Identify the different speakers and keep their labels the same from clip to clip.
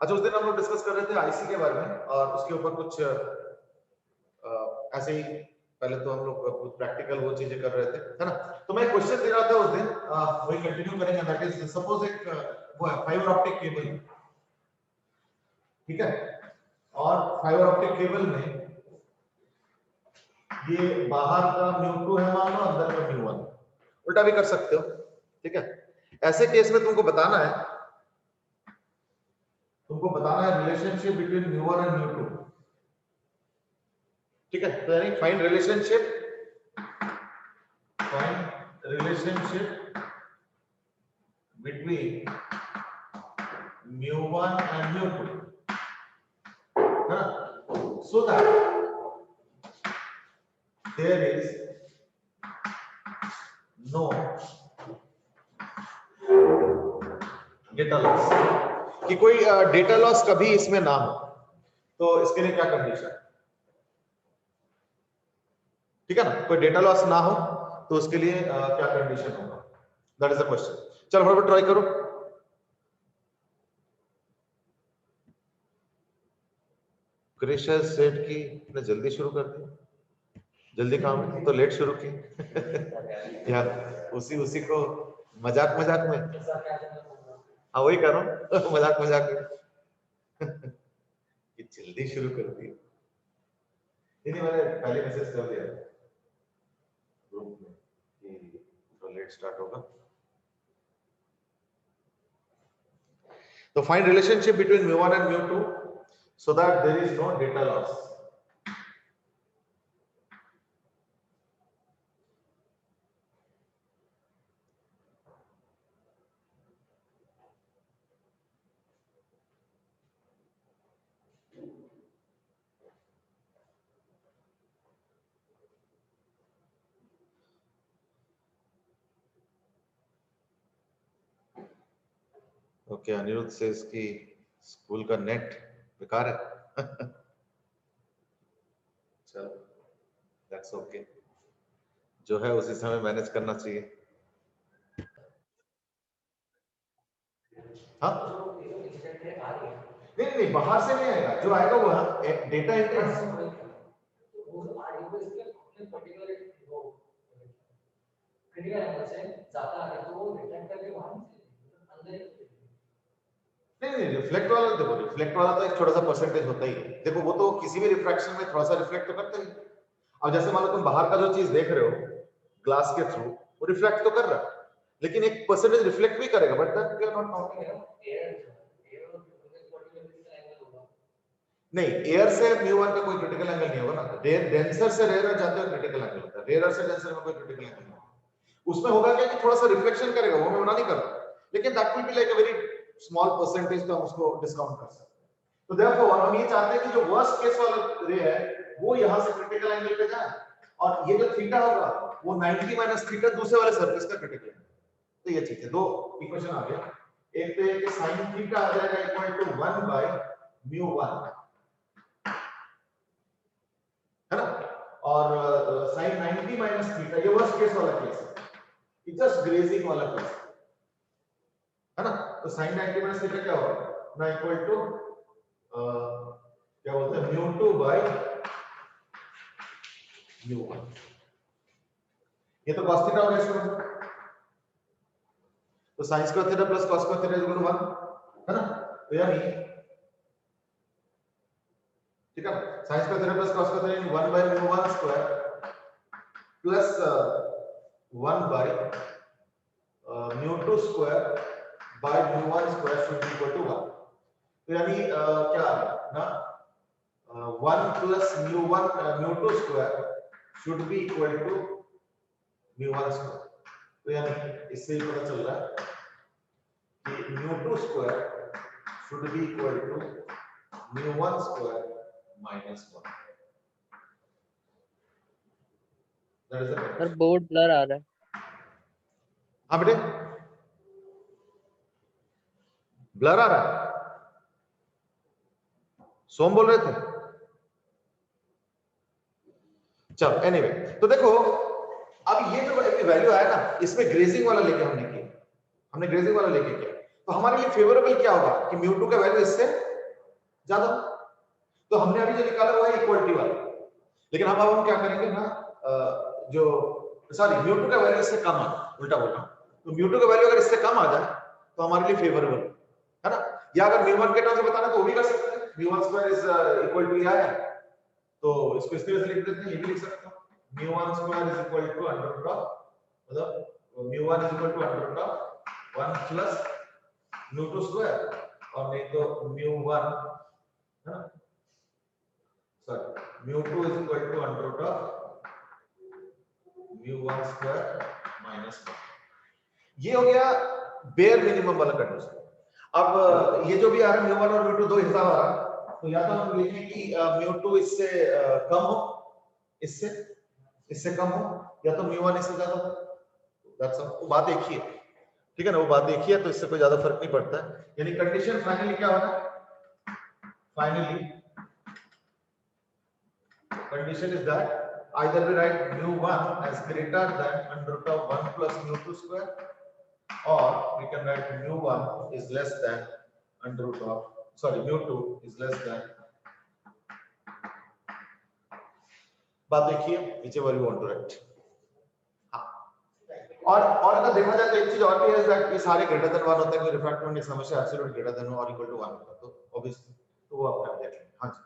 Speaker 1: अच्छा, उस दिन हम लोग डिस्कस कर रहे थे आईसी के बारे में और उसके ऊपर कुछ ऐसे ही पहले तो हम लोग कुछ प्रैक्टिकल वो चीजें कर रहे थे, है ना। तो मैं क्वेश्चन दे रहा था उस दिन, वही कंटिन्यू करेंगे। दैट इज सपोज एक वो है फाइबर ऑप्टिक केबल, ठीक है, और फाइबर ऑप्टिक केबल में ये बाहर का μ2 है मान लो, अंदर का μ1, उल्टा भी कर सकते हो, ठीक है। ऐसे केस में तुमको बताना है रिलेशनशिप बिटवीन μ1 एंड μ2, ठीक है। तो यानी find relationship between mu1 and mu2, है ना, so that there is no data loss, कि कोई डेटा लॉस कभी इसमें ना हो। तो इसके लिए क्या कंडीशन, ठीक है ना, कोई डेटा लॉस ना हो तो उसके लिए क्या कंडीशन होगा, दैट इज द क्वेश्चन। चलो फटाफट ट्राई करो। क्रिश हैज सेड कि इतने जल्दी शुरू कर दिया, जल्दी काम है तो लेट शुरू की यार, उसी को मजाक में, हाँ वही कर रहा हूँ मजाक में कि जल्दी शुरू कर दी। नहीं, मैंने पहले मैसेज कर दिया ग्रुप में कि थोड़ा लेट स्टार्ट होगा। तो find relationship between mu1 and mu2 so that there is no data loss। Okay, Anirudh से इसकी स्कूल का नेट बेकार है चलो दैट्स ओके, जो है उसी समय मैनेज करना चाहिए। हाँ नहीं, बाहर से नहीं आएगा, जो आएगा वो डेटा एंट्री। नहीं, रिफ्लेक्ट वाला देखो, रिफ्लेक्ट वाला तो एक छोटा सा परसेंटेज होता ही है। देखो वो तो किसी भी रिफ्रैक्शन में थोड़ा सा रिफ्लेक्ट तो करता ही। अब जैसे मान लो तुम बाहर का जो चीज देख रहे हो ग्लास के थ्रू, वो रिफ्लेक्ट तो कर रहा है, लेकिन एक परसेंटेज रिफ्लेक्ट भी करेगा, but that we are not counting. नहीं, एयर से mu1 का कोई क्रिटिकल एंगल नहीं होगा ना, डेंसर से रेयर जाते हुए क्रिटिकल एंगल होता है, रेयर से डेंसर में कोई क्रिटिकल एंगल नहीं होगा। उसमें होगा क्या कि थोड़ा सा रिफ्लेक्शन करेगा, वो मैं मना नहीं कर रहा, लेकिन that will be like a very small percentage, तो हम उसको डिस्काउंट कर सकते हैं। तो देयरफॉर हम ये चाहते हैं कि जो वर्स्ट केस वाला रे है वो यहां से क्रिटिकल एंगल पे जाए, और ये जो थीटा होगा वो 90 माइनस थीटा दूसरे वाले सरफेस का क्रिटिकल एंगल। तो ये चीज है, दो इक्वेशन आ गया। एक तो ये sin थीटा आ जाएगा इक्वल टू 1 बाय mu1, है ना, और sin 90 माइनस थीटा, ये वर्स्ट केस वाला केस है, ये जस्ट ग्रेजिंग वाला केस है ना। तो sin 90 माइनस थीटा क्या होगा ना, इक्वल टू क्या बोलते हैं mu2 बाय mu1। ये तो cos थीटा हो गया इसमें, तो sin square theta plus cos square theta equal to 1, है ना। तो यानी ठीक है, sin square theta plus cos square theta 1 by mu1 square plus 1 by mu2 square by mu1 square should be equal to 1। तो यानी क्या आ गया ना, 1 plus mu2 square should be equal to mu1 square. तो यानी इससे ही पता चल रहा है कि mu2 square should be equal to mu1 square minus 1।
Speaker 2: Sir board blur आ रहा है।
Speaker 1: हाँ बेटे, ब्लर आ रहा है, सोम बोल रहे थे। चलो एनीवे, तो देखो अब ये जो वैल्यू आया ना, इसमें ग्रेजिंग वाला लेके हमने ग्रेजिंग वाला लेके किया, तो हमारे लिए फेवरेबल क्या होगा कि mu2 का वैल्यू इससे ज्यादा। तो हमने अभी जो निकाला वो है इक्वलिटी वाला, लेकिन अब हम क्या करेंगे ना, जो सॉरी म्यू2 का वैल्यू इससे कम आ, उल्टा बोल रहा हूं, तो म्यू2 का वैल्यू अगर इससे कम आ जाए तो हमारे लिए फेवरेबल है ना। या अगर म्यू1 के टर्म से बताना तो वो भी कर सकते हैं, μ1² इज इक्वल टू है, तो इसको इस तरह से लिख देते हैं, ये भी लिख सकते हैं μ1² is equal to under root of, मतलब μ1 is equal to under root of 1 plus μ2², और नहीं तो μ1 है ना, sorry μ2 is equal to under root of μ1² minus 1। ये हो गया बेयर मिनिमम वाला कंडीशन। अब ये जो भी आ रहा है μ1 और μ2 दो हिसाब आ रहा है, तो या तो हम लिखें कि μ2 इससे कम हो, इससे कम हो, या तो μ1 इससे ज्यादा हो। दैट्स ऑल, वो बात एक ही है, ठीक है ना, वो बात एक ही है, तो इससे कोई ज्यादा फर्क नहीं पड़ता है। यानी कंडीशन फाइनली क्या होना है, finally condition is that either we write μ1 as greater than under root of 1 plus μ2², or we can write μ1 is less than under root of, sorry, μ2 is less than, बात देखिए whichever you want to write। हाँ, और अगर देखा जाए तो एक चीज और भी है that ये सारे ग्रेटर देन 1 होते हैं, रिफ्रैक्टिव इंडेक्स हमेशा एब्सोल्यूट ग्रेटर देन और इक्वल टू 1 होता है, तो ऑब्वियसली तो वो अपने आप देख लेंगे। हाँ जी,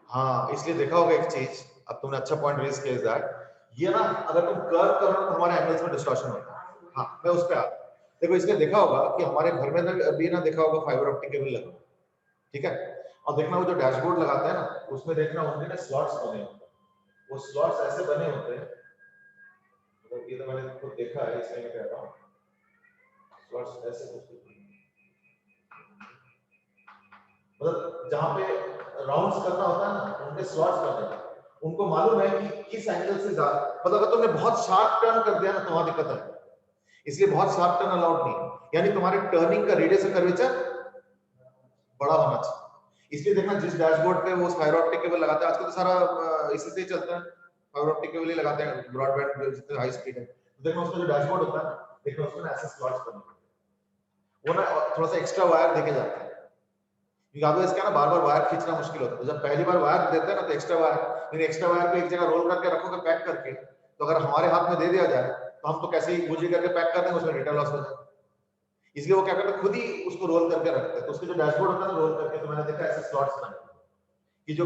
Speaker 1: हाँ, इसलिए देखा होगा एक चीज, अब तुमने अच्छा पॉइंट रेज किया दैट ये ना, अगर तुम कर्व करो तो हमारे एंगल्स में डिस्टॉर्शन होता है। हाँ, मैं उस पे आ, देखो इसलिए देखा होगा कि हमारे घर में अभी ना देखा होगा फाइबर ऑप्टिक केबल लगा, ठीक है, और देखना वो जो डैशबोर्ड लगाते हैं ना, उसमें देखना उनके ना स्लॉट्स बने होते हैं, वो स्लॉट्स ऐसे बने होते हैं, तो ये तो मैंने खुद देखा है, इसलिए मैं कह रहा हूँ, स्लॉट्स ऐसे कुछ, मतलब जहाँ पे राउंड्स करना होता है ना, उनके स्लॉट्स करते हैं, उनको मालूम है कि किस एंगल से ज्यादा, मतलब अगर तुमने बहुत शार्प टर्न कर दिया ना तो वहां दिक्कत है, इसलिए बहुत शार्प टर्न अलाउड नहीं है, यानी तुम्हारे टर्निंग का रेडियस और कर्वेचर बड़ा होना चाहिए। इसलिए देखना जिस डैशबोर्ड पे वो फाइबर ऑप्टिक केबल लगाते हैं, आजकल तो सारा इसी से ही चलता है, फाइबर ऑप्टिक केबल ही लगाते हैं, ब्रॉडबैंड जितने हाई स्पीड है, तो देखना उसका जो डैशबोर्ड होता है ना, देखना उसमें ऐसे स्लॉट्स बने, वो ना थोड़ा सा एक्स्ट्रा वायर देके जाते हैं, क्योंकि इसका ना बार बार वायर खींचना मुश्किल होता है, जब पहली बार वायर देते हैं ना तो एक्स्ट्रा वायर को एक जगह रोल करके रखोगे पैक करके, तो अगर हमारे हाथ में दे दिया जाए तो हम तो कैसे ही गुजरी करके पैक कर देंगे, उसमें डेटा लॉस हो जाए, इसलिए वो क्या करते हैं खुद ही उसको रोल करके रखते हैं, तो उसके जो डैशबोर्ड होता है ना रोल करके, तो मैंने देखा ऐसे स्लॉट्स बने कि जो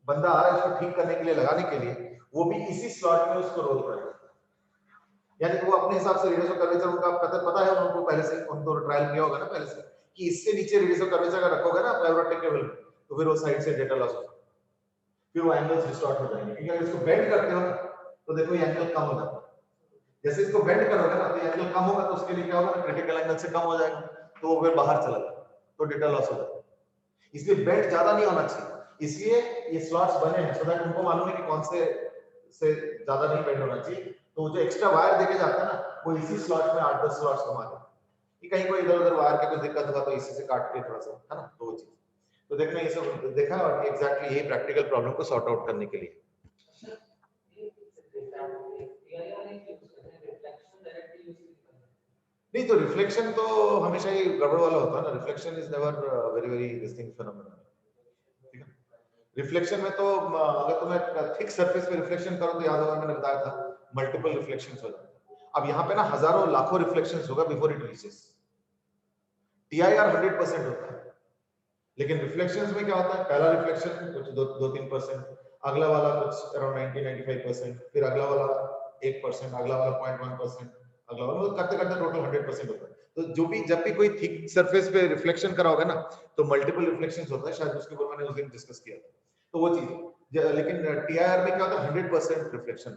Speaker 1: बंदा आ रहा है उसको ठीक करने के लिए, लगाने के लिए, वो भी इसी स्लॉट में उसको रोल करेगा, यानी कि वो अपने हिसाब से रेडियस ऑफ कर्वेचर उनका पता है, उनको पहले से उनको ट्रायल किया होगा ना पहले से, कि इससे नीचे रेडियस ऑफ कर्वेचर अगर रखोगे ना फाइबर ऑप्टिक केबल, तो फिर वो साइड से डेटा लॉस होगा, फिर वो एंगल्स डिस्टॉर्ट हो जाएंगे, क्योंकि अगर इसको बेंड करते हो तो देखो ये एंगल कम हो जाता है, जैसे इसको बेंड करोगे ना तो ये एंगल कम होगा, तो उसके लिए क्या होगा, क्रिटिकल एंगल से कम हो जाएगा, तो वो फिर बाहर चला जाएगा, तो डेटा लॉस हो जाएगा, इसलिए बेंड ज्यादा नहीं होना चाहिए, इसलिए ये स्लॉट्स बने हैं, सो दैट उनको मालूम है कि कौन से ज्यादा नहीं बेंड होना चाहिए, तो जो एक्स्ट्रा वायर देके जाता है ना, वो इसी स्लॉट में 8-10 स्लॉट्स घुमा देता है, कि कहीं कोई इधर उधर वायर के कुछ दिक्कत हुआ तो इसी से काट के थोड़ा सा, है ना, तो वो चीज, तो देखना ये सब देखा, और एग्जैक्टली यही प्रैक्टिकल प्रॉब्लम को सॉर्ट आउट करने के लिए। नहीं, तो रिफ्लेक्शन तो हमेशा ही गड़बड़ वाला होता है ना, reflection is never very very this thing phenomena, ठीक है, रिफ्लेक्शन में तो अगर तुम्हें थिक सरफेस पे रिफ्लेक्शन करो तो याद होगा मैंने बताया था मल्टीपल रिफ्लेक्शंस हो जाते हैं, अब यहाँ पे ना हजारों लाखों रिफ्लेक्शंस होगा बिफोर इट रीचेस, TIR 100% होता है, लेकिन रिफ्लेक्शंस में क्या होता है, पहला रिफ्लेक्शन कुछ 2-3%, अगला वाला कुछ अराउंड 90-95%, फिर अगला वाला 1%, अगला वाला 0.1%, अगला वाला, मतलब करते करते टोटल 100% होता है, तो जो भी जब भी कोई थिक सरफेस पे रिफ्लेक्शन करा होगा ना तो मल्टीपल रिफ्लेक्शंस होता है, शायद उसके ऊपर मैंने उस दिन डिस्कस किया था, तो वो चीज, लेकिन TIR में क्या होता है 100% रिफ्लेक्शन,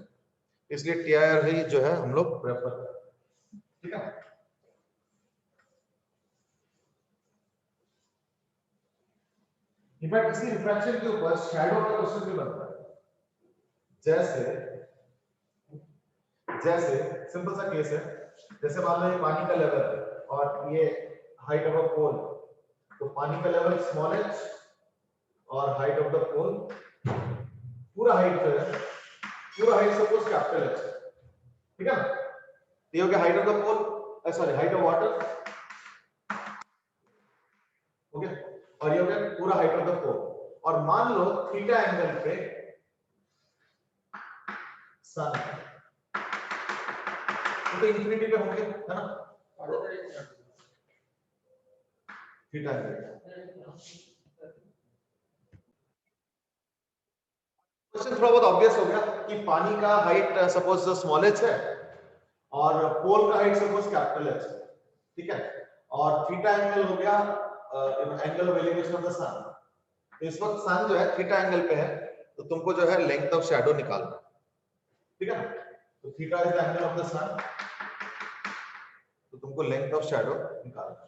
Speaker 1: इसलिए TIR ही जो है हम लोग प्रेफर करते हैं, ठीक है। इनफैक्ट इसी रिफ्रैक्शन के ऊपर शैडो का क्वेश्चन भी बनता है, जैसे सिंपल सा केस है, जैसे मान लो ये पानी का लेवल है और ये हाइट ऑफ अ पोल, तो पानी का लेवल स्मॉल h और हाइट ऑफ द पोल, पूरा हाइट जो है, पूरा हाइट सपोज कैपिटल H है, ठीक है ना, ये हो गया height of the pole, sorry height of water, okay, और ये हो गया पूरा हाइट ऑफ द पोल। और मान लो थीटा एंगल पे सन तो इंफिनिटी पे होंगे, है ना, थीटा एंगल। क्वेश्चन थोड़ा बहुत ऑब्वियस हो गया कि पानी का हाइट सपोज स्मॉल एच है और पोल का हाइट सपोज कैपिटल एच है, ठीक है, और थीटा एंगल हो गया angle of elevation of the sun. इस वक्त सन जो है थीटा एंगल पे है, तो तुमको जो है लेंथ ऑफ शैडो निकालना, ठीक है, तो theta is the angle of the sun, तो तुमको लेंथ ऑफ शैडो निकालना।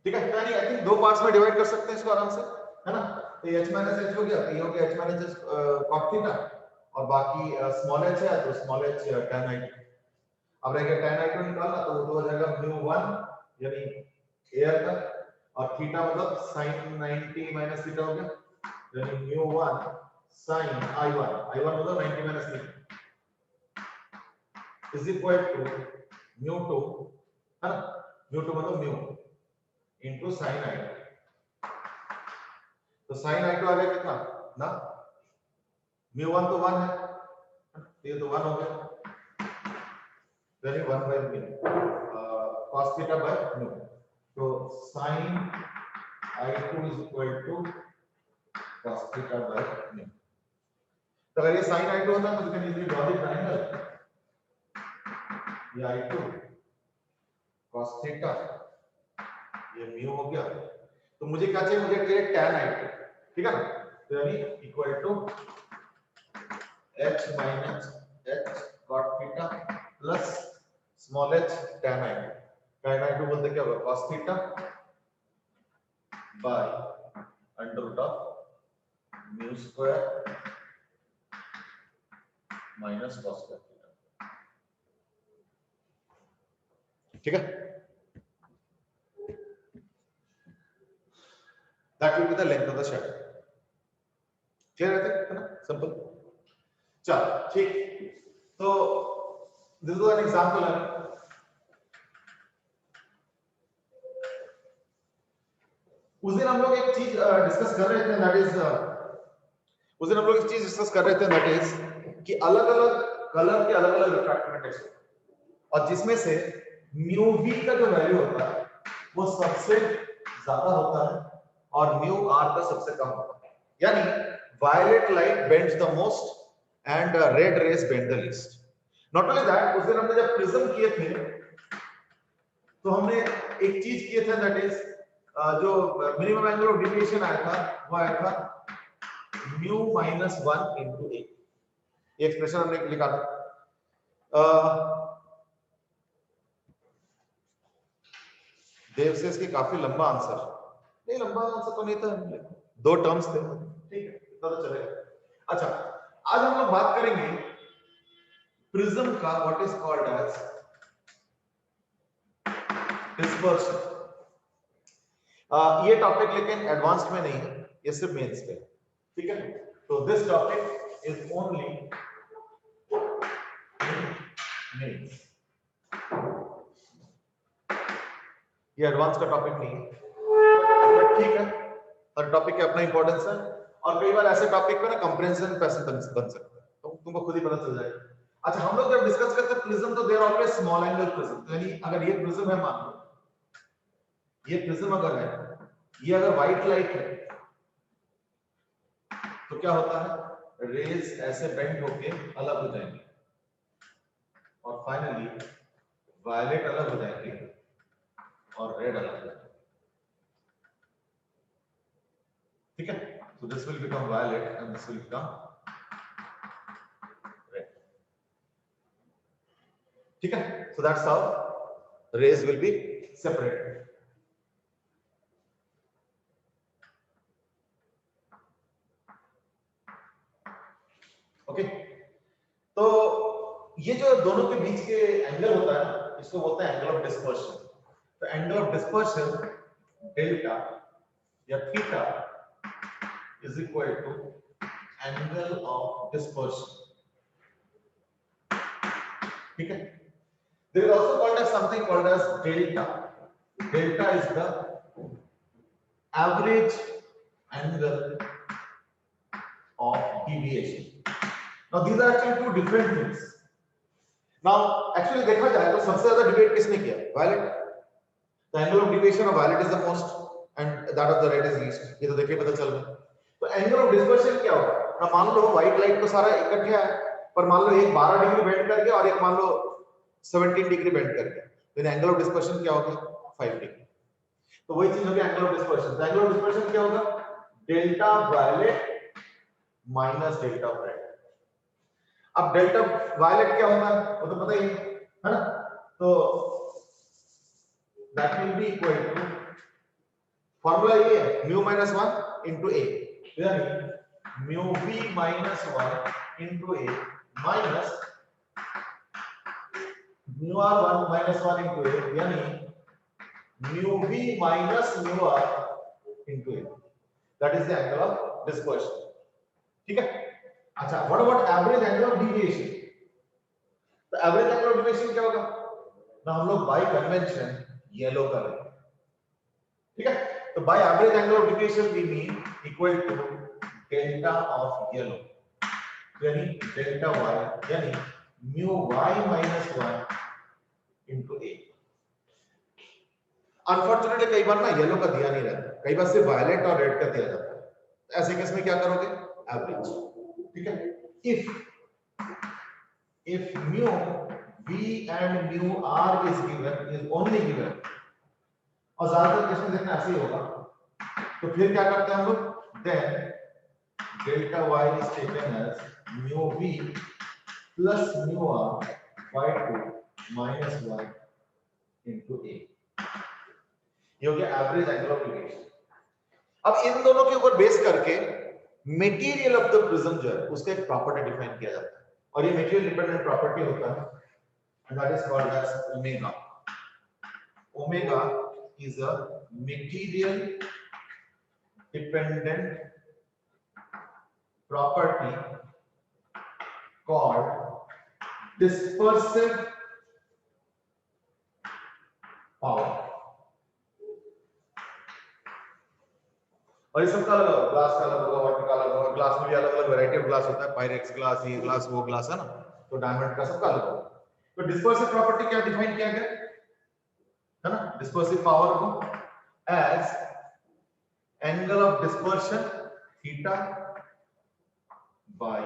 Speaker 1: ठीक है, यानी आई थिंक दो पार्ट्स में डिवाइड कर सकते हैं इसको आराम से, है ना, तो h माइनस h हो गया, तो ये हो गया h minus h cos theta, और बाकी स्मॉल h है तो स्मॉल h tan i2। अब रहेगा tan i2 निकालना, तो वो हो जाएगा μ1 यानी एयर का, और थीटा मतलब sin 90 माइनस थीटा हो गया, यानी μ1 sin i1, i1 मतलब 90 minus theta is equal to μ2, है ना, μ2 मतलब μ इनटू sin i2। तो sin i2 आ गया कितना ना, μ1 तो 1 है, ये तो 1 हो गया, यानी 1 बाय μ cos थीटा बाय μ। तो sin i2 is equal to cos theta by μ। तो अगर ये sin i2 होता तो you can easily draw the triangle, ये i2 cos थीटा, ये μ हो गया, तो मुझे क्या चाहिए, मुझे चाहिए tan i2, ठीक है ना, तो यानी equal to h minus h cot theta plus small h tan i2। tan i2 बोलते क्या होगा, cos theta by under root of μ square minus cos square theta, ठीक है, that will be the length of the shadow. Clear है ना, simple. चलो ठीक, तो दिस इज एन एग्जांपल है। उस दिन हम लोग एक चीज डिस्कस कर रहे थे, दैट इज उस दिन हम लोग एक चीज डिस्कस कर रहे थे, दैट इज कि अलग-अलग कलर के अलग-अलग रिफ्रैक्टिव इंडेक्स होते हैं, और जिसमें से म्यू वी का जो वैल्यू होता है वो सबसे ज्यादा होता है और म्यू आर का सबसे कम होता है, यानी violet light bends the most and red rays bend the least. Not only that, उस दिन हमने जब प्रिज्म किए थे तो हमने एक चीज किए थे, दैट इज जो मिनिमम एंगल ऑफ डेविएशन आया था वो आया था म्यू माइनस 1 इंटू ए, ये एक्सप्रेशन हमने लिखा था। देव से इसकी काफी लंबा आंसर, नहीं लंबा आंसर तो नहीं था, 2 टर्म्स थे, ठीक है इतना तो चलेगा। अच्छा आज हम लोग बात करेंगे प्रिज्म का, what is called as dispersion. ये टॉपिक लेकिन एडवांस्ड में नहीं है, ये सिर्फ मेंस पे, ठीक है। तो this topic is only mains, ये एडवांस का टॉपिक नहीं है, बट ठीक है, हर टॉपिक का अपना इंपॉर्टेंस है, और कई बार ऐसे टॉपिक पे ना कंप्रेहेंशन पैसे बन सकता है, तो तुमको खुद ही पता चल जाएगा। अच्छा हम लोग जब डिस्कस करते हैं प्रिज्म, तो they're always small angle prism, यानी अगर ये प्रिज्म है, मान लो ये प्रिज्म अगर है, ये अगर व्हाइट लाइट है, तो क्या होता है, रेज ऐसे बेंड होके अलग हो जाएंगे, और फाइनली वायलेट अलग हो जाएंगे और रेड अलग हो जाएंगे, ठीक है। So this will become violet and this will become red, ठीक है। So that's how rays will be separated. Okay तो ये जो दोनों के बीच के एंगल होता है, इसको बोलते हैं एंगल ऑफ डिस्पर्शन। तो एंगल ऑफ डिस्पर्शन डेल्टा या theta is equal to angle of dispersion, ठीक है। There is also called as something called as delta. Delta is the average angle of deviation. Now these are actually two different things. Now actually देखा जाए तो सबसे ज्यादा debate किसने किया, violet. The angle of deviation of violet is the most and that of the red is least. ये तो देखिए पता चल रहा है। तो एंगल ऑफ डिस्पर्शन क्या होगा, ना मान लो व्हाइट लाइट तो सारा इकट्ठे है, पर मान लो एक 12 डिग्री बेंड कर गया और एक मान लो 17 डिग्री बेंड कर गया, तो एंगल ऑफ डिस्पर्शन क्या होगा, 5 डिग्री। तो वही चीज हो गया एंगल ऑफ डिस्पर्शन। तो एंगल ऑफ डिस्पर्शन क्या होगा, delta violet minus delta red. अब डेल्टा वायलेट क्या होगा वो तो पता ही है ना, तो that will be equal to, formula ये है म्यू माइनस 1 इनटू ए, यानी mu v minus 1 into a minus mu r 1 minus 1 into a, यानी mu v minus mu r into a, that is the angle of dispersion, ठीक है। अच्छा what about average angle of deviation, तो average angle of deviation क्या होगा ना, हम लोग बाय कन्वेंशन येलो कर रहे हैं, ठीक है। तो by average angle of deviation we mean equal to delta of yellow, यानी डेल्टा y यानी mu y minus 1 into a। Unfortunately कई बार ना येलो का दिया नहीं रहता, कई बार सिर्फ वायलेट और रेड का दिया जाता है, ऐसे केस में क्या करोगे, एवरेज, ठीक है। if mu v and mu r is given, is only given, और ज्यादातर केस में देखना ऐसे ही होगा, तो फिर क्या करते हैं हम लोग, then delta y is taken as mu v plus mu r by 2 minus 1 into a, ये हो गया एवरेज एंगल ऑफ डिविएशन। अब इन दोनों के ऊपर बेस करके मटेरियल ऑफ द प्रिज्म जो है उसका एक प्रॉपर्टी डिफाइन किया जाता है, और ये मटेरियल डिपेंडेंट प्रॉपर्टी होता है, and that is called as omega. Omega is a material dependent property called dispersive power. और ये सबका अलग होगा, ग्लास का अलग होगा, वाटर का अलग होगा, ग्लास में भी अलग अलग वैरायटी ऑफ ग्लास होता है, पायरेक्स ग्लास, ये ग्लास, वो ग्लास है ना, तो डायमंड का सबका अलग होगा। तो डिस्पर्सिव प्रॉपर्टी क्या डिफाइन किया गया है ना, डिस्पर्सिव पावर को as angle of dispersion theta by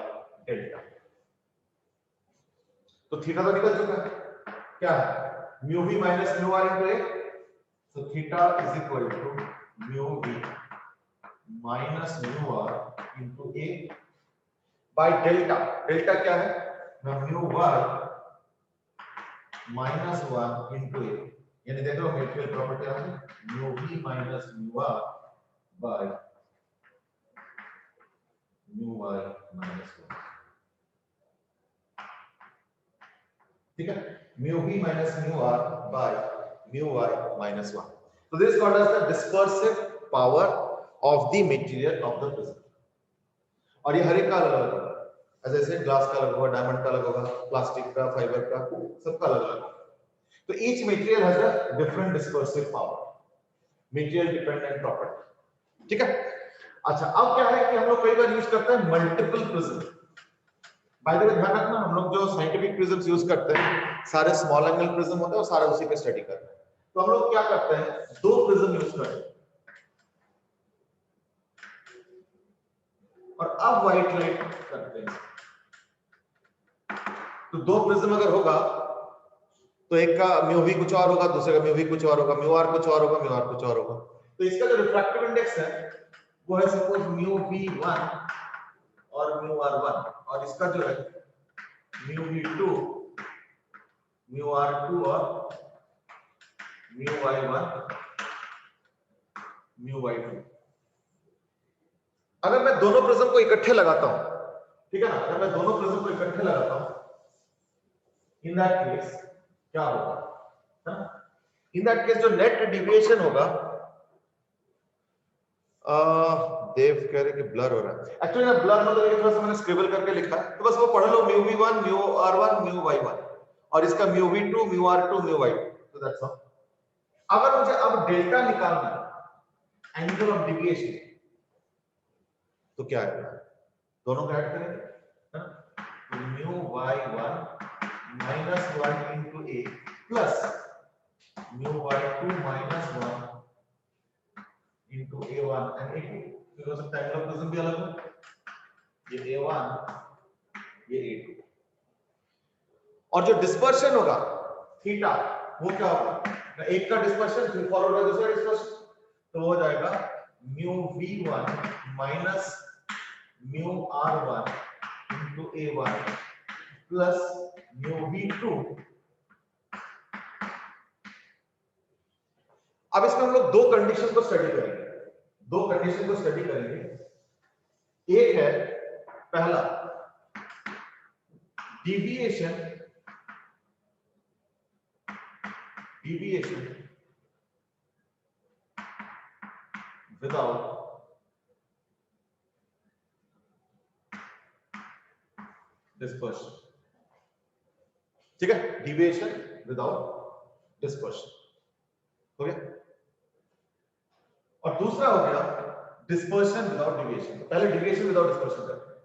Speaker 1: delta. तो थीटा तो निकल चुका है, क्या है mu v minus mu r into a, so theta is equal to mu v minus mu r into a by delta. Delta क्या है ना, mu y minus 1 into a, यानी देख लो मेटेरियल प्रॉपर्टी आ गई mu v minus mu r by mu y minus 1, ठीक है, mu v minus mu r by mu y minus 1. So this is called as the dispersive power of the material of the prism. और ये हर एक का अलग अलग है, जैसे ग्लास का अलग होगा, डायमंड का अलग होगा, प्लास्टिक का, फाइबर का, सबका अलग अलग. तो each material has a different dispersive power, material dependent property, ठीक है. अच्छा, अब क्या है कि हम लोग कई बार यूज करते हैं multiple prism. By the way ध्यान रखना, हम लोग जो साइंटिफिक प्रिज्म्स यूज करते हैं सारे स्मॉल एंगल प्रिज्म होते हैं और सारे उसी पे स्टडी करते हैं. तो हम लोग क्या करते हैं, दो प्रिज्म यूज करते हैं और अब व्हाइट लाइट करते हैं. तो दो प्रिज्म अगर होगा तो एक का म्यू वी कुछ और होगा, दूसरे का म्यू वी कुछ और होगा, म्यू आर कुछ और होगा, म्यू आर कुछ और होगा. तो इसका जो रिफ्रैक्टिव इंडेक्स है वो है सपोज म्यू वी 1 और म्यू आर 1, और इसका जो है म्यू वी 2, म्यू आर 2 और म्यू वाई 1, म्यू वाई 2. अगर मैं दोनों प्रिज्म को इकट्ठे लगाता हूं, ठीक है ना, अगर मैं दोनों प्रिज्म को इकट्ठे लगाता हूं, इन दैट केस क्या होगा, इन दैट केस जो नेट डिविएशन होगा, देव कह रहे कि ब्लर हो रहा है. एक्चुअली ना ब्लर मतलब ये थोड़ा सा मैंने स्क्रिबल करके लिखा है, तो बस वो पढ़ लो mu v 1 mu r 1 mu y 1 और इसका mu v 2 mu r 2 mu y 2. तो दैट्स ऑल. अगर मुझे अब डेल्टा निकालना है, एंगल ऑफ डिविएशन, तो क्या है, दोनों का ऐड करेंगे, mu y 1 minus 1 into a plus mu y 2 minus 1 into a1 and a2. फिर हो सकता है एंगल ऑफ प्रिज्म भी अलग हो, ये a1 ये a2. और जो डिस्पर्शन होगा थीटा वो क्या होगा, एक का डिस्पर्शन फिर फॉलोड बाय दूसरा डिस्पर्शन, तो हो जाएगा mu v1 minus mu r1 into a1 plus mu v2. अब इसमें हम लोग दो कंडीशन को स्टडी करेंगे, दो कंडीशन को स्टडी करेंगे. एक है पहला डिविएशन विदाउट डिस्पर्शन, ठीक है, डिविएशन विदाउट डिस्पर्शन हो गया. और दूसरा हो गया डिस्पर्शन विदाउट डिविएशन. तो पहले डिविएशन विदाउट डिस्पर्शन करते हैं.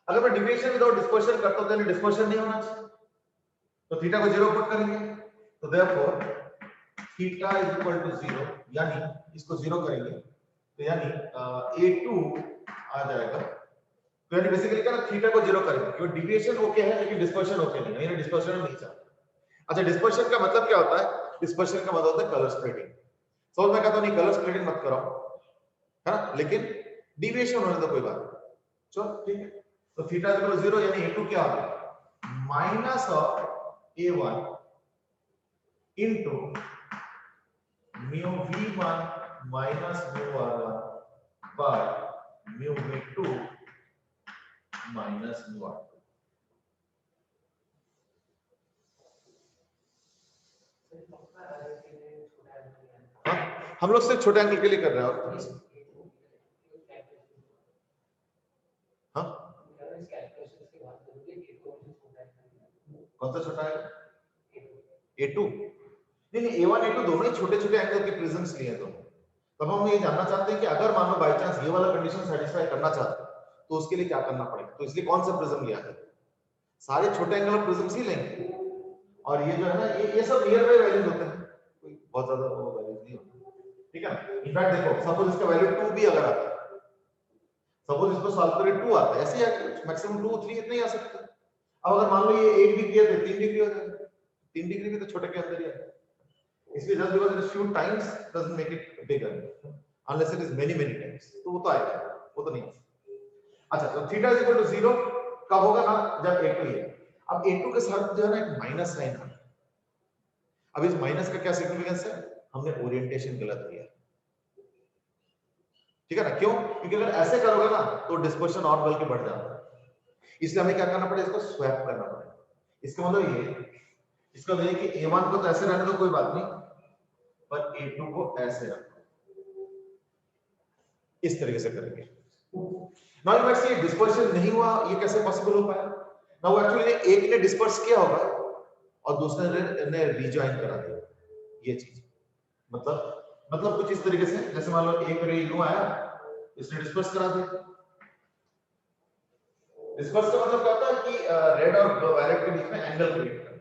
Speaker 1: अगर मैं डिविएशन विदाउट डिस्पर्शन करता हूं तो डिस्पर्शन नहीं होना चाहिए, तो थीटा को 0 पुट करेंगे, तो therefore theta is equal to 0, यानी इसको 0 करेंगे तो यानी a2 आ जाएगा. तो यानी बेसिकली क्या ना, थीटा को 0 करेंगे क्योंकि डिविएशन ओके है लेकिन डिस्पर्शन ओके नहीं है, यानी डिस्पर्शन नहीं चाहते. अच्छा, डिस्पर्शन का मतलब क्या होता है, डिस्पर्शन का मतलब होता है कलर स्प्रेडिंग. समझ में कहता हूं नहीं, कलर स्प्रेडिंग मत कराओ, है ना, लेकिन डिविएशन होने तो कोई बात नहीं. चलो ठीक है, तो थीटा इज इक्वल टू 0 यानी a2 क्या आ गया, minus of a1 into mu v1 minus mu r1 by mu v2 minus mu r2. हम लोग सिर्फ छोटे एंगल के लिए कर रहे हैं. और हाँ, कौन सा छोटा है, a2? नहीं, a1 a2 दोनों ही छोटे छोटे एंगल के प्रिज्म्स लिए हैं. तब हम ये जानना चाहते हैं कि अगर मान लो बाय चांस ये वाला कंडीशन सेटिस्फाई करना चाहते हैं तो उसके लिए क्या करना पड़ेगा. तो इसलिए कौन सा प्रिज्म लिया है, सारे छोटे एंगल प्रिज्म्स ही लेंगे. और ये जो है ना, ये सब नियर बाय वैल्यूज होते हैं, कोई बहुत ज्यादा वो वैल्यूज नहीं होते, ठीक है. इनफैक्ट देखो, सपोज इसका वैल्यू 2 भी अगर आता है, सपोज इसको सॉल्व करें 2 आता है, ऐसे ही मैक्सिमम 2 3 इतने ही आ सकते हैं. अब अगर मान लो ये 1 डिग्री है तो 3 डिग्री हो जाएगा, 3 डिग्री भी तो छोटे के अंदर ही है. इसलिए just because it is few times doesn't make it bigger unless it is many times, तो वो तो आएगा, वो तो नहीं. अच्छा, तो थीटा इज इक्वल टू 0 कब होगा ना, जब a2 है. अब a2 के साथ जो है ना एक माइनस साइन है. अब इस माइनस का क्या सिग्निफिकेंस है, हमने ओरिएंटेशन गलत किया, ठीक है ना? क्यों? क्योंकि अगर ऐसे करोगे ना तो डिस्पर्शन और बल्कि बढ़ जाता है, इसलिए हमें क्या करना पड़ेगा, इसको स्वैप करना पड़ेगा। इसका मतलब ये, इसका मतलब कि A1 को तो ऐसे रहने दो कोई बात नहीं, पर A2 को ऐसे रखो, इस तरीके से करेंगे। नाउ यू सी डिस्पर्शन नहीं हुआ, ये कैसे पॉसिबल हो पाया? नाउ एक्चुअली एक ने डिस्पर्स किया होगा और दूसरे ने रीजॉइन करा दिया, ये चीज मतलब कुछ इस तरीके से, जैसे मान लो एक रे यूं आया, इसने डिस्पर्स करा दिया। डिस्पर्स का मतलब क्या होता है कि रेड और वायलेट के बीच में एंगल क्रिएट करना,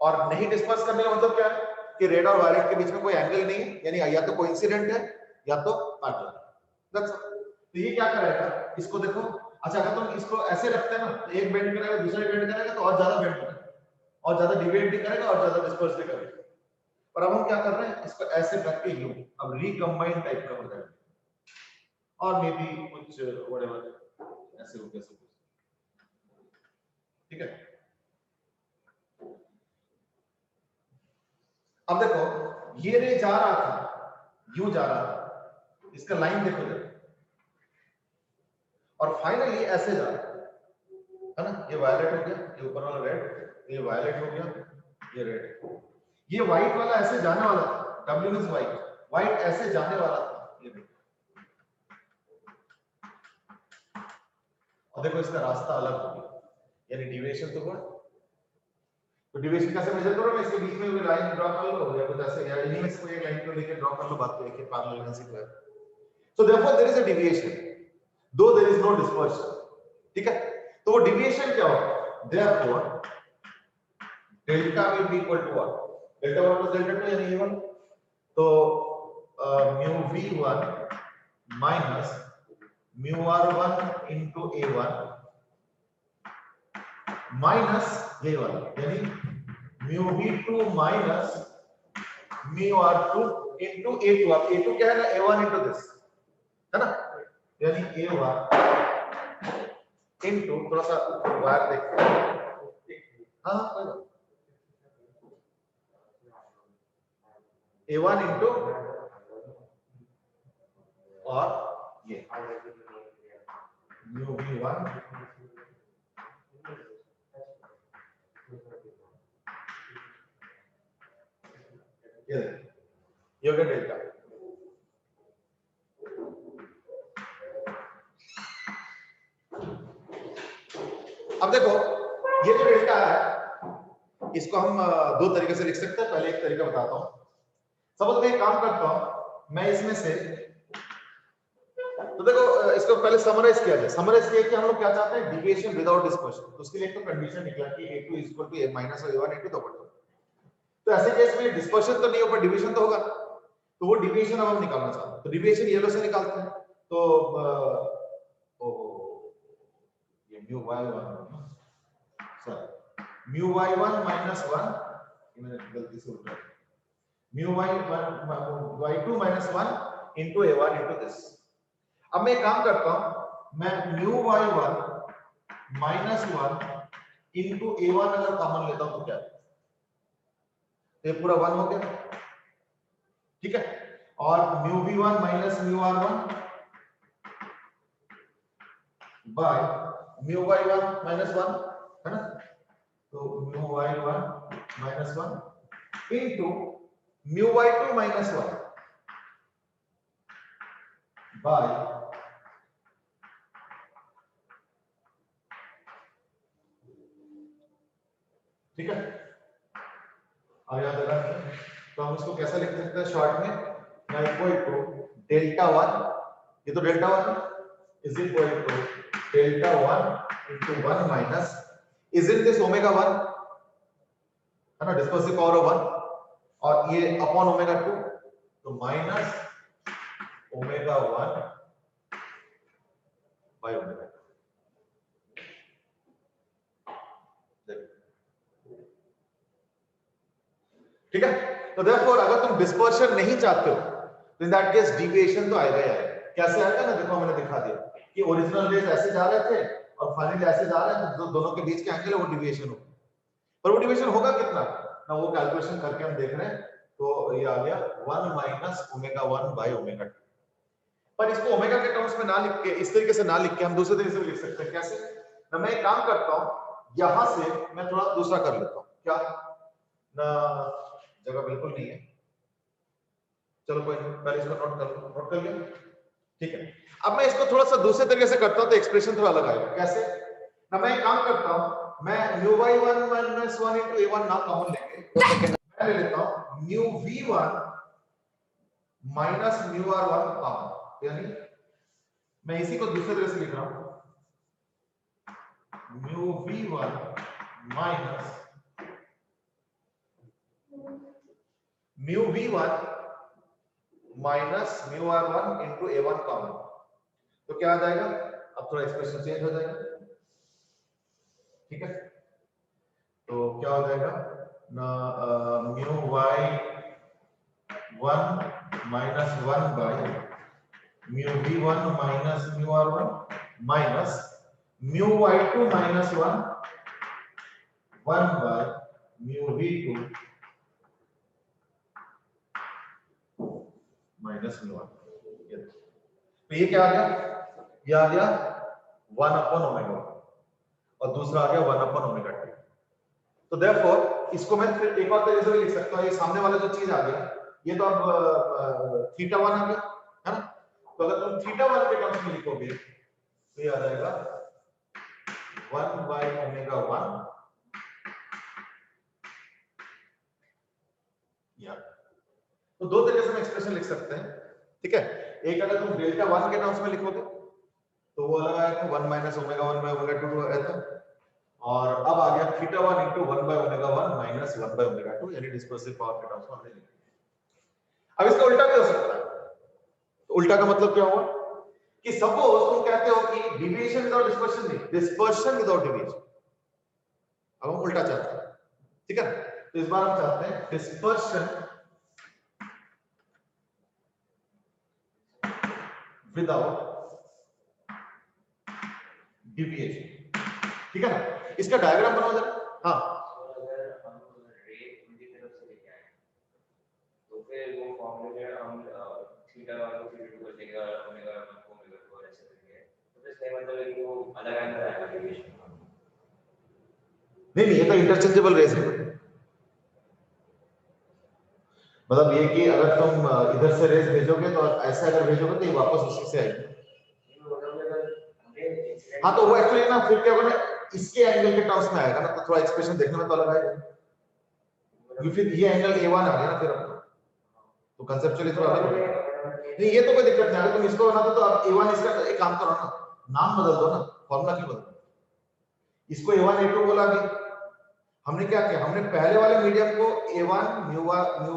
Speaker 1: और नहीं डिस्पर्स करने का मतलब क्या है कि रेड और वायलेट के बीच में कोई एंगल नहीं है, यानी या तो कोइंसिडेंट है या तो पैरेलल है। That's all. तो ये क्या करेगा, इसको देखो, अच्छा अगर तुम इसको ऐसे रखते हैं ना, तो एक बेंड करेगा दूसरा बेंड करेगा तो और ज्यादा बेंड करेगा, और ज्यादा डिवेट भी करेगा और ज्यादा डिस्पर्स भी करेगा। पर अब हम क्या कर रहे हैं, इसको ऐसे रख के यूं अब रिकंबाइन टाइप का हो जाएगा, और मे बी कुछ व्हाटएवर ऐसे हो गया सब, ठीक है? अब देखो ये रे जा रहा था, यूं जा रहा था, इसका लाइन देखो जरा, और फाइनली ऐसे जा रहा है ना, ये वायलेट हो गया, ये ऊपर वाला रेड, ये वायलेट हो गया, ये रेड, ये व्हाइट वाला ऐसे जाने वाला था, W मींस व्हाइट ऐसे जाने वाला था, ये देखो, और देखो इसका रास्ता अलग हो गया, यानी डिविएशन तो हुआ। तो डिविएशन कैसे मेजर करो, मैं इसके बीच में कोई लाइन ड्रा कर लो या कुछ ऐसे, या इन्हीं में से कोई एक लाइन को लेकर ड्रा कर लो, बात को एक पैरेलल लाइन से clear. So therefore there is a deviation though there is no dispersion, ठीक है? तो वो डिविएशन क्या होगा, therefore delta will be equal to what, delta 1 plus delta 2 यानी A1, तो mu V1 minus mu R1 into A1 minus ये वाला, यानी mu V2 minus mu R2 into A2। अब A2 क्या है ना, A1 इनटू दिस है ना, यानी A1 इनटू, थोड़ा सा वायर देखते हैं, हाँ A1 इनटू और ये म्यू V1 ये हो गया डेल्टा। अब देखो ये जो डेल्टा है इसको हम दो तरीके से लिख सकते हैं। पहले एक तरीका बताता हूं, सपोज मैं एक काम करता हूं, मैं इसमें से, तो देखो इसको पहले समराइज किया जाए। समराइज किया कि हम लोग क्या चाहते हैं, डिविएशन विदाउट डिस्पर्शन। तो उसके लिए एक तो कंडीशन निकला कि A2 equal to A minus A1 into double. तो ऐसे केस में डिस्पर्शन तो नहीं होगा, डिविएशन तो होगा, तो वो डिविएशन अब हम निकालना चाहते हैं। तो डिविएशन येलो से निकालते हैं, तो ये mu y1 sorry mu y1 minus 1, मैंने गलती से उल्टा, mu y2 minus 1 into A1 into this. अब मैं एक काम करता हूं, मैं mu y1 minus 1 into A1 अगर कॉमन लेता हूं तो क्या, ये पूरा 1 हो गया, ठीक है? और mu V1 minus mu R1 by mu y1 minus 1 है ना, तो mu y1 minus 1 into mu y2 minus 1 by ठीक है। अब याद रखना है, तो हम इसको कैसा लिख सकते हैं शॉर्ट में, ना इक्वल टू डेल्टा 1, ये तो delta 1 is equal to delta 1 into 1 minus, isn't this omega 1 है ना, डिस्पर्सिव पावर ऑफ 1, और ये अपॉन ओमेगा 2, तो माइनस ओमेगा 1 बाय ओमेगा 2, ठीक है? तो देयरफॉर अगर तुम डिस्पर्शन नहीं चाहते हो तो इन दैट केस डिविएशन तो आएगा ही आएगा। कैसे आएगा ना, देखो मैंने दिखा दिया कि ओरिजिनल रेज ऐसे जा रहे थे और फाइनली ऐसे जा रहे हैं, तो दोनों के बीच के एंगल है वो डिविएशन होगा। पर वो डिविएशन होगा कितना, ना वो कैलकुलेशन करके हम देख रहे हैं, तो ये आ गया 1 माइनस ओमेगा 1 बाय ओमेगा 2। पर इसको ओमेगा के टर्म्स में ना लिख के, इस तरीके से ना लिख के हम दूसरे तरीके से लिख सकते हैं। कैसे? ना मैं एक काम करता हूं, यहां से मैं थोड़ा दूसरा कर लेता हूं। क्या ना, जगह बिल्कुल नहीं है, चलो कोई नहीं, पहले इसको नोट कर लिया, ठीक है। अब मैं इसको थोड़ा सा दूसरे तरीके से करता हूं तो एक्सप्रेशन थोड़ा अलग आएगा। कैसे? ना मैं एक काम करता हूं, मैं mu by 1 minus 1 into a1 ना कॉमन लेके मैं ले लेता हूं mu v1 minus mu r1 common, यानी मैं इसी को दूसरे तरह से लिख रहा हूं, mu v1 minus mu v1 minus mu r1 into a1 common. तो क्या आ जाएगा? अब थोड़ा एक्सप्रेशन चेंज हो जाएगा, ठीक है। तो क्या हो जाएगा ना, mu y1 minus 1 by mu v1 minus mu r1 minus mu y2 minus 1 by mu v2 minus mu 1। तो ये क्या आ गया? ये आ गया 1 अपॉन ओमेगा और दूसरा आ गया 1 अपॉन ओमेगा 2। तो देयरफॉर इसको मैं फिर एक और तरीके से भी लिख सकता हूं। ये सामने वाला जो चीज आ गया, ये तो अब थीटा 1 आ गया, है ना। तो अगर तुम थीटा 1 के टर्म्स में लिखोगे तो ये आ जाएगा 1 बाय ओमेगा 1 या। तो दो तरीके से हम एक्सप्रेशन लिख सकते हैं, ठीक है। एक अगर तुम डेल्टा 1 के टर्म्स में लिखोगे तो वो अलग आएगा 1 माइनस ओमेगा 1 बाय ओमेगा 2 रहता है, और अब आ गया theta 1 into 1 by omega 1 minus 1 by omega 2, यानी डिस्पर्सिव पावर के टर्म्स में हमने लिखा। अब इसका उल्टा भी हो सकता है। तो उल्टा का मतलब क्या हुआ कि सपोज तुम कहते हो कि डिविएशन विदाउट डिस्पर्शन नहीं, डिस्पर्शन विदाउट डिविएशन। अब हम उल्टा चाहते हैं, ठीक है। तो इस बार हम चाहते हैं डिस्पर्शन विदाउट डिविएशन, ठीक है ना। इसका डायग्राम बनाओ जरा। हाँ,
Speaker 3: तो फिर वो फॉर्मूले में हम थीटा 1 को थीटा 2 बचेगा, ओमेगा 1 को ओमेगा 2 ऐसे करके, तो इसका मतलब है कि वो अलग आंसर आएगा डेविएशन का।
Speaker 1: नहीं, ये तो इंटरचेंजेबल रेस है। मतलब ये कि अगर तुम इधर से रेस भेजोगे तो ऐसे अगर भेजोगे तो ये वापस उसी से आएगी। हाँ, तो वो एक्चुअली ना फिर क्या होगा, इसके एंगल के टर्म्स में आएगा ना, तो थोड़ा एक्सप्रेशन देखने में तो अलग आएगा। फिर ये एंगल a1 आ गया ना, फिर तो कंसेप्चुअली थोड़ा अलग होगा। नहीं, ये तो कोई दिक्कत नहीं। अगर तुम इसको बना दो तो अब a1 इसका एक काम करो ना, नाम बदल दो ना, फॉर्मूला क्यों बदल, इसको a1 a2 बोला भी। हमने क्या किया, हमने पहले वाले मीडियम को a1 mu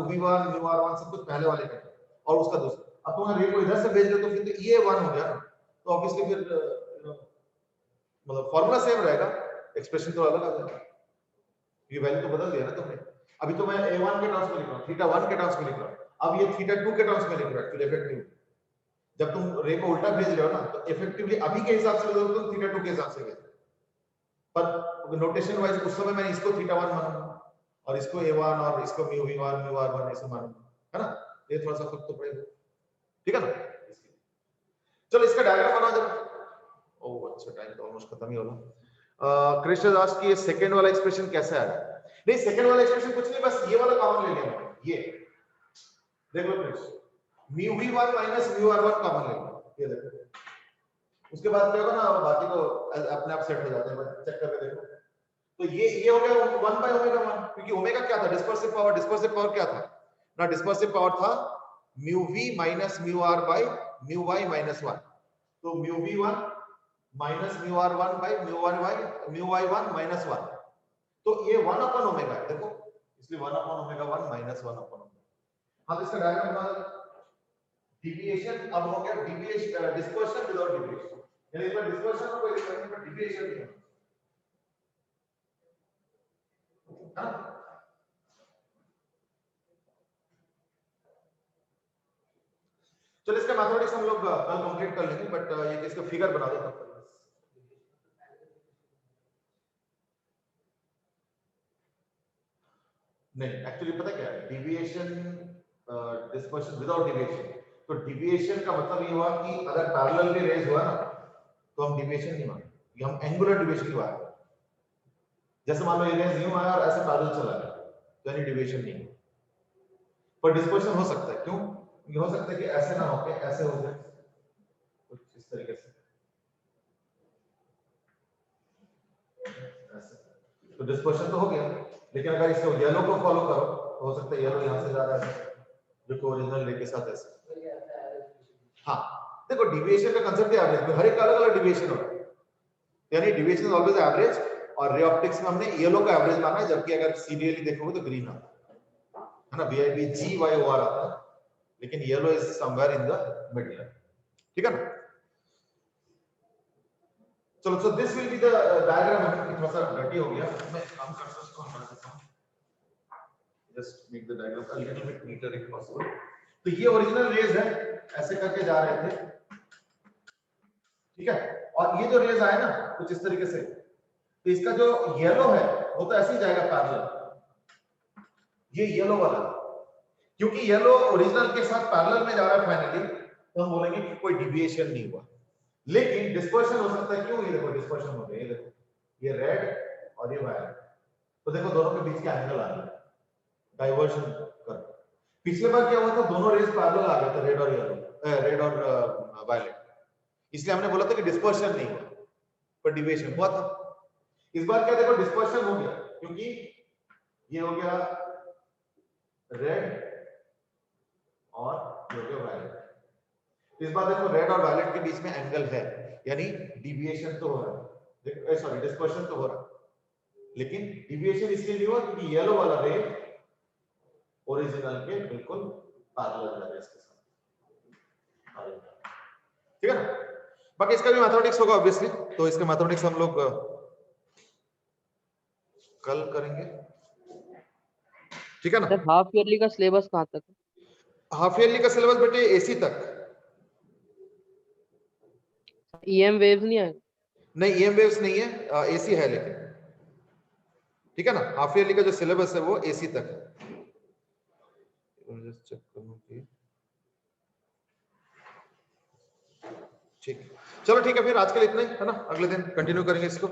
Speaker 1: v1 mu r1 सब कुछ पहले वाले का और उसका दूसरा। अब तुम रे को इधर से भेज दो तो फिर तो ये 1 हो गया ना, तो ऑब्वियसली फिर मतलब फॉर्मूला सेम रहेगा, एक्सप्रेशन तो अलग आ जाएगा। ये वैल्यू तो बदल दिया ना तुमने। अभी तो मैं a1 के टर्म्स में लिख रहा हूं, थीटा 1 के टर्म्स में लिख रहा हूं, अब ये थीटा 2 के टर्म्स में लिख रहा हूं। एक्चुअली इफेक्टिव जब तुम रे को उल्टा भेज रहे हो ना, तो इफेक्टिवली अभी के हिसाब से भेजोगे तुम थीटा 2 के हिसाब से भेज, पर नोटेशन वाइज उस समय मैंने इसको थीटा 1 मानूंगा और इसको a1 और इसको म्यू v1 म्यू r1 ऐसे मानूंगा, है ना। ये थोड़ा सा फर्क तो पड़ेगा, ठीक है ना। चलो इसका डायग्राम बना जरा। ओह अच्छा, टाइम तो ऑलमोस्ट खत्म ही होगा। कृष्ण दास की ये सेकंड वाला एक्सप्रेशन कैसे आया? नहीं, सेकंड वाला एक्सप्रेशन कुछ नहीं, बस ये वाला कॉमन ले लिया मैंने। ये देख लो Krishna, mu v1 minus mu r1 common ले लो, ये देखो। उसके बाद क्या होगा ना, बाकी तो अपने आप सेट हो जाते हैं, चेक करके देखो। तो ये हो गया 1 बाय ओमेगा 1, क्योंकि ओमेगा क्या था, डिस्पर्सिव पावर क्या था ना, डिस्पर्सिव पावर था mu v minus mu r by mu y minus 1। तो mu v1 minus mu r1 by mu y1 minus 1। तो ये 1 अपॉन ओमेगा है, देखो, इसलिए 1 upon omega 1 minus 1 upon omega. हाँ, तो इसका डायग्राम बना दो। डिविएशन अब हो गया डिविएशन, डिस्पर्शन विदाउट डिविएशन, यानी इसमें डिस्पर्शन का कोई दिक्कत नहीं, पर डिविएशन नहीं है। हाँ, चलो इसका मैथमेटिक्स हम लोग कल कंप्लीट कर लेंगे, बट ये इसका फिगर बना दो तब तक। नहीं, एक्चुअली पता क्या है, डिविएशन डिस्पर्शन विदाउट डिविएशन, तो डिविएशन का मतलब ये हुआ कि अगर पैरेलल में रेज हुआ ना तो हम डिविएशन नहीं मानेंगे, ये हम एंगुलर डिविएशन की बात करें। जैसे मान लो ये रेज यूं आया और ऐसे पैरेलल चला गया, तो यानी डिविएशन नहीं है। पर डिस्पर्शन हो सकता है, क्यों? ये हो सकता है कि ऐसे ना होके ऐसे हो जाए, कुछ इस तरीके से ऐसे, तो डिस्पर्शन तो हो गया। लेकिन अगर इसको येलो को फॉलो करो तो हो सकता है येलो यहां से ज्यादा है जो कि ओरिजिनल रे के साथ ऐसे। हाँ, देखो डिविएशन का कांसेप्ट है एवरेज में, हर एक अलग अलग डिविएशन होता है, यानी डिविएशन इज ऑलवेज एवरेज, और रे ऑप्टिक्स में हमने येलो का एवरेज माना है, जबकि अगर सीरियली देखोगे तो ग्रीन आता है ना, वीआईपी जी वाई ओ आर आता है, लेकिन yellow is somewhere in the middle, ठीक है ना। चलो, so this will be the diagram. थोड़ा सा डर्टी हो गया, मैं काम करता हूं, इसको हटा देता हूं, just make the diagram a little bit नीटर if possible. तो ये ओरिजिनल रेज है, ऐसे करके जा रहे थे, ठीक है, और ये जो रेज आए ना कुछ इस तरीके से, तो इसका जो येलो है वो तो ऐसे ही जाएगा पैरेलल, ये येलो वाला, क्योंकि येलो ओरिजिनल के साथ पैरेलल में जा रहा है फाइनली, तो हम बोलेंगे कि कोई डिविएशन नहीं हुआ। लेकिन डिस्पर्शन हो सकता है, क्यों? ये देखो डिस्पर्शन हो गया, ये देखो, ये रेड और ये वायलेट, तो देखो दोनों के बीच के एंगल आ गया, डाइवर्जन कर। पिछले बार क्या हुआ था, दोनों रेज पैरेलल आ गए थे, रेड और येलो, रेड और वायलेट, इसलिए हमने बोला था कि डिस्पर्शन नहीं हुआ, पर डिविएशन हुआ था। इस बार क्या देखो, डिस्पर्शन हो गया, क्योंकि ये हो गया रेड और ये हो गया वायलेट। इस बार देखो रेड और वायलेट के बीच में एंगल है, यानी डिविएशन तो हो रहा है, सॉरी डिस्पर्शन तो हो रहा है, लेकिन डिविएशन इसलिए नहीं हुआ क्योंकि येलो वाला रे ओरिजिनल के बिल्कुल पैरेलल है इसके साथ, ठीक है ना। बाकी इसका भी मैथमेटिक्स होगा ऑब्वियसली, तो इसका मैथमेटिक्स हम लोग कल करेंगे, ठीक है ना।
Speaker 2: सर हाफ ईयरली का सिलेबस कहाँ तक है?
Speaker 1: हाफ ईयरली का सिलेबस बेटे एसी तक।
Speaker 2: ईएम वेव्स नहीं आए?
Speaker 1: नहीं, ईएम वेव्स नहीं है, एसी है लेकिन, ठीक है ना। हाफ ईयरली का जो सिलेबस है वो एसी तक है। चेक करूं कि ठीक, चलो ठीक है, फिर आज के लिए इतना ही है ना, अगले दिन कंटिन्यू करेंगे इसको।